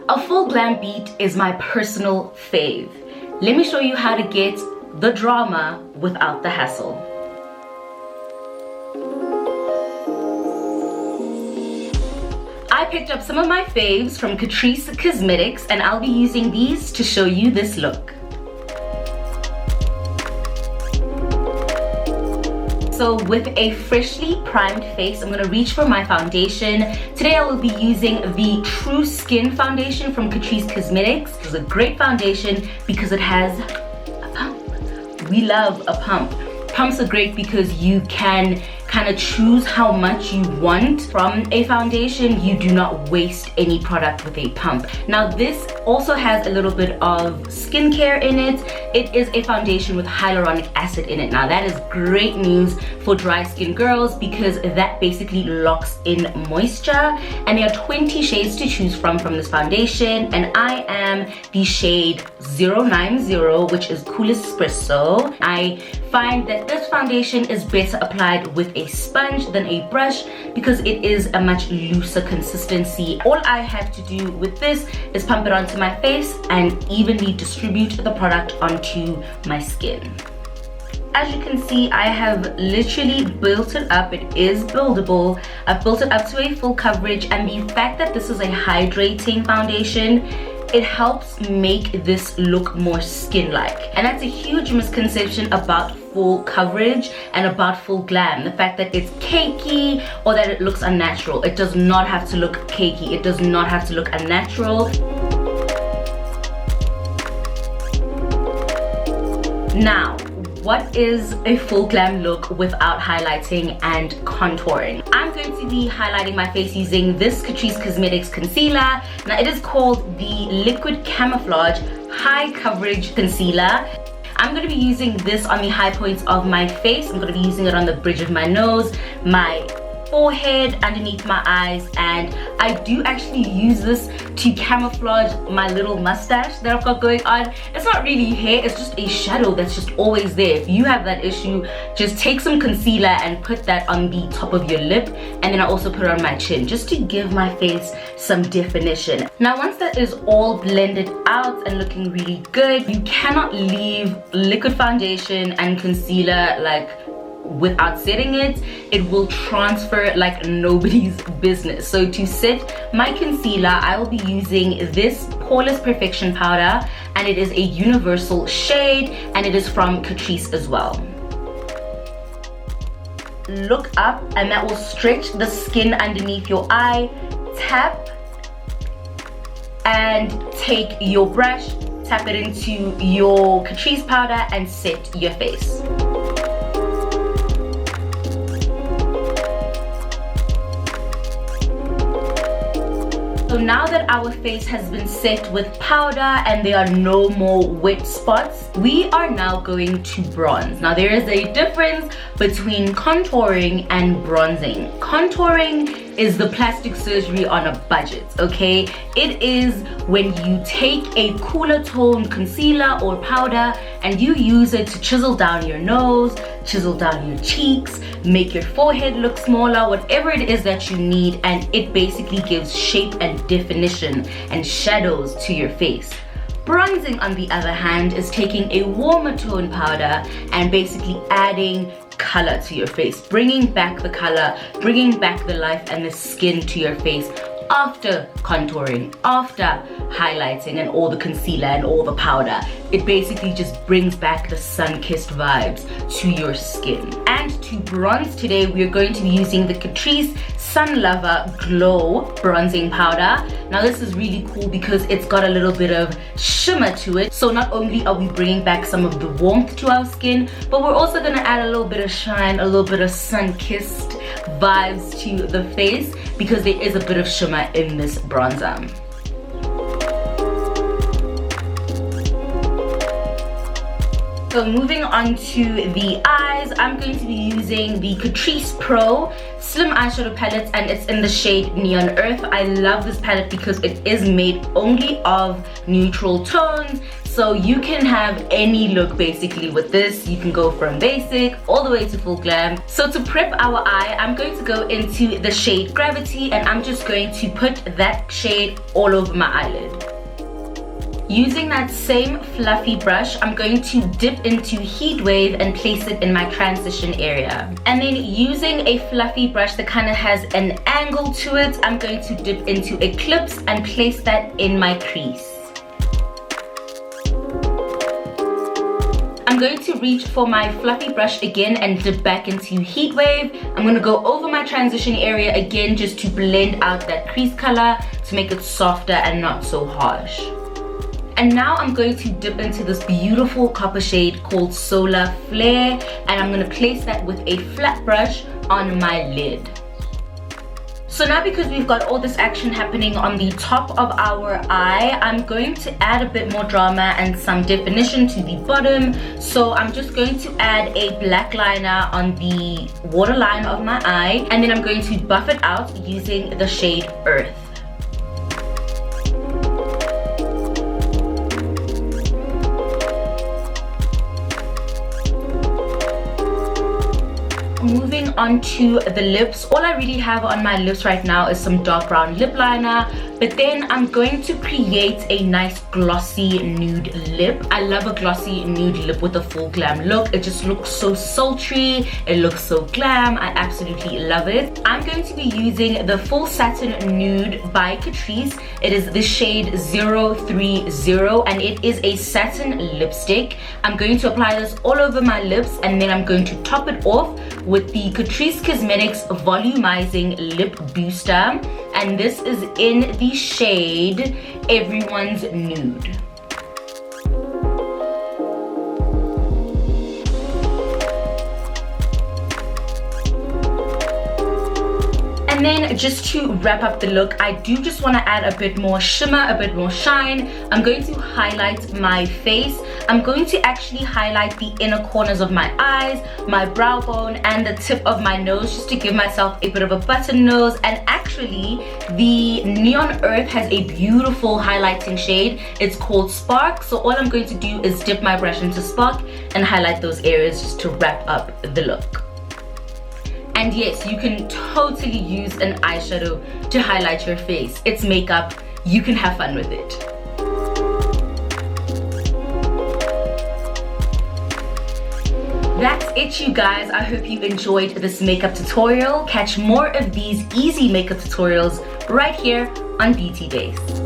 A full glam beat is my personal fave. Let me show you how to get the drama without the hassle. I picked up some of my faves from Catrice Cosmetics and I'll be using these to show you this look. So with a freshly primed face, I'm gonna reach for my foundation. Today I will be using the True Skin foundation from Catrice Cosmetics. It's a great foundation because it has a pump. We love a pump. Pumps are great because you can kind of choose how much you want from a foundation. You do not waste any product with a pump. Now this also has a little bit of skincare in it. It is a foundation with hyaluronic acid in it. Now that is great news for dry skin girls because that basically locks in moisture. And there are 20 shades to choose from this foundation, and I am the shade 090, which is Cool Espresso. I find that this foundation is better applied with a sponge than a brush because it is a much looser consistency. All I have to do with this is pump it onto my face and evenly distribute the product onto my skin. As you can see, I have literally built it up. It is buildable. I've built it up to a full coverage, and the fact that this is a hydrating foundation, it helps make this look more skin-like. And that's a huge misconception about full coverage and about full glam. The fact that it's cakey or that it looks unnatural. It does not have to look cakey. It does not have to look unnatural. Now, what is a full glam look without highlighting and contouring? I'm going to be highlighting my face using this Catrice Cosmetics concealer. Now it is called the Liquid Camouflage High Coverage Concealer. I'm going to be using this on the high points of my face. I'm going to be using it on the bridge of my nose, my forehead, underneath my eyes, and I do actually use this to camouflage my little mustache that I've got going on. It's not really hair, it's just a shadow that's just always there. If you have that issue, just take some concealer and put that on the top of your lip, and then I also put it on my chin just to give my face some definition. Now once that is all blended out and looking really good, you cannot leave liquid foundation and concealer like without setting it. It will transfer like nobody's business. So to set my concealer, I will be using this Poreless Perfection powder, and it is a universal shade, and it is from Catrice as well. Look up, and that will stretch the skin underneath your eye. Tap and take your brush, tap it into your Catrice powder, and set your face. So now that our face has been set with powder and there are no more wet spots, we are now going to bronze. Now there is a difference between contouring and bronzing. Contouring is the plastic surgery on a budget, okay? It is when you take a cooler toned concealer or powder and you use it to chisel down your nose, chisel down your cheeks, make your forehead look smaller, whatever it is that you need, and it basically gives shape and definition and shadows to your face. Bronzing, on the other hand, is taking a warmer tone powder and basically adding color to your face, bringing back the color, bringing back the life and the skin to your face after contouring, after highlighting and all the concealer and all the powder. It basically just brings back the sun-kissed vibes to your skin. And to bronze today, we are going to be using the Catrice Sun Lover Glow bronzing powder. Now this is really cool because it's got a little bit of shimmer to it. So not only are we bringing back some of the warmth to our skin, but we're also gonna add a little bit of shine, a little bit of sun-kissed vibes to the face because there is a bit of shimmer in this bronzer. So moving on to the eyes, I'm going to be using the Catrice Pro Slim Eyeshadow Palette, and it's in the shade Neon Earth. I love this palette because it is made only of neutral tones, So you can have any look basically with this. You can go from basic all the way to full glam. So to prep our eye, I'm going to go into the shade Gravity, and I'm just going to put that shade all over my eyelid. Using that same fluffy brush, I'm going to dip into Heat Wave and place it in my transition area. And then using a fluffy brush that kind of has an angle to it, I'm going to dip into Eclipse and place that in my crease. I'm going to reach for my fluffy brush again and dip back into Heat Wave. I'm going to go over my transition area again just to blend out that crease color to make it softer and not so harsh. And now I'm going to dip into this beautiful copper shade called Solar Flare, and I'm going to place that with a flat brush on my lid. So now, because we've got all this action happening on the top of our eye, I'm going to add a bit more drama and some definition to the bottom. So I'm just going to add a black liner on the waterline of my eye, and then I'm going to buff it out using the shade Earth. Moving on to the lips, all I really have on my lips right now is some dark brown lip liner, but then I'm going to create a nice glossy nude lip. I love a glossy nude lip with a full glam look. It just looks so sultry, it looks so glam. I absolutely love it. I'm going to be using the Full Satin Nude by Catrice. It is the shade 030, and it is a satin lipstick. I'm going to apply this all over my lips, and then I'm going to top it off with the Catrice Cosmetics Volumizing Lip Booster, and this is in the shade Everyone's Nude. And then just to wrap up the look, I do just want to add a bit more shimmer, a bit more shine. I'm going to highlight my face. I'm going to actually highlight the inner corners of my eyes, my brow bone, and the tip of my nose, just to give myself a bit of a button nose. And actually, the Neon Earth has a beautiful highlighting shade. It's called Spark. So all I'm going to do is dip my brush into Spark and highlight those areas just to wrap up the look. And yes, you can totally use an eyeshadow to highlight your face. It's makeup, you can have fun with it. That's it, you guys. I hope you enjoyed this makeup tutorial. Catch more of these easy makeup tutorials right here on Beauty Base.